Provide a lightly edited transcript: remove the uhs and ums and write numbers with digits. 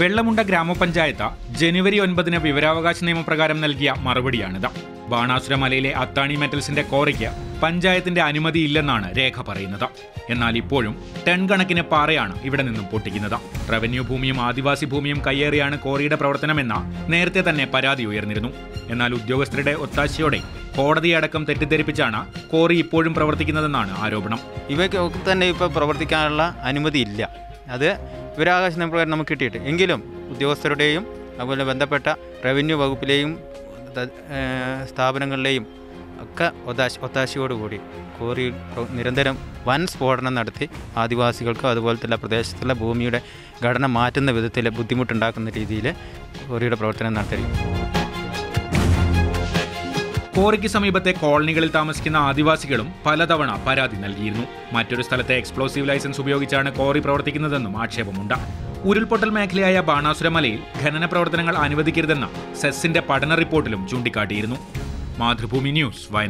വെള്ളമുണ്ട ഗ്രാമപഞ്ചായത്ത് ജനുവരി 9 വിവരാവകാശ നിയമപ്രകാരം നൽകിയ മറുപടിയാണിത്. ബാണാസുര മലയിലെ അത്താണി മെറ്റൽസിന്റെ ക്വാറിക്ക് പഞ്ചായത്തിന്റെ അനുമതിയില്ലെന്നാണ് രേഖ പറയുന്നത്. എന്നാൽ ഇപ്പോഴും ടൺ കണക്കിന് പാറയാണ് ഇവിടെ നിന്നും പൊട്ടിക്കുന്നത്. റവന്യൂ ഭൂമിയും ആദിവാസി ഭൂമിയും കയ്യേറിയാണ് ക്വാറിയുടെ പ്രവർത്തനമെന്ന നേരത്തെ തന്നെ പരാതി ഉയർന്നിരുന്നു. എന്നാൽ ഉദ്യോഗസ്ഥരുടെ ഒത്താശയോടെ കോടതിയടക്കം തെറ്റിദ്ധരിപ്പിച്ചാണ് ക്വാറി ഇപ്പോഴും പ്രവർത്തിക്കുന്നതെന്നാണ് ആരോപണം. ഇവയ്ക്കൊക്കെ തന്നെ ഇപ്പോൾ പ്രവർത്തിക്കാനുള്ള അനുമതിയില്ല. അത് വിവരാവകാശ നിയമപ്രകാരം നമുക്ക് കിട്ടിയിട്ട് എങ്കിലും ഉദ്യോഗസ്ഥരുടെയും അതുപോലെ ബന്ധപ്പെട്ട റവന്യൂ വകുപ്പിലെയും സ്ഥാപനങ്ങളിലെയും ഒക്കെ ഒത്താശയോടുകൂടി ക്വാറിയിൽ നിരന്തരം വൻ സ്ഫോടനം നടത്തി ആദിവാസികൾക്കും അതുപോലത്തെ പ്രദേശത്തുള്ള ഭൂമിയുടെ ഘടന മാറ്റുന്ന വിധത്തിൽ ബുദ്ധിമുട്ടുണ്ടാക്കുന്ന രീതിയിൽ ക്വാറിയുടെ പ്രവർത്തനം നടത്തിയിരിക്കും. ക്വാറിക്ക് സമീപത്തെ കോളനികളിൽ താമസിക്കുന്ന ആദിവാസികളും പലതവണ പരാതി നൽകിയിരുന്നു. മറ്റൊരു സ്ഥലത്തെ എക്സ്പ്ലോസീവ് ലൈസൻസ് ഉപയോഗിച്ചാണ് ക്വാറി പ്രവർത്തിക്കുന്നതെന്നും ആക്ഷേപമുണ്ട്. ഉരുൾപൊട്ടൽ മേഖലയായ ബാണാസുര മലയിൽ ഖനന പ്രവർത്തനങ്ങൾ അനുവദിക്കരുതെന്ന് സെസ്സിന്റെ പഠന റിപ്പോർട്ടിലും ചൂണ്ടിക്കാട്ടിയിരുന്നു. മാതൃഭൂമി ന്യൂസ്.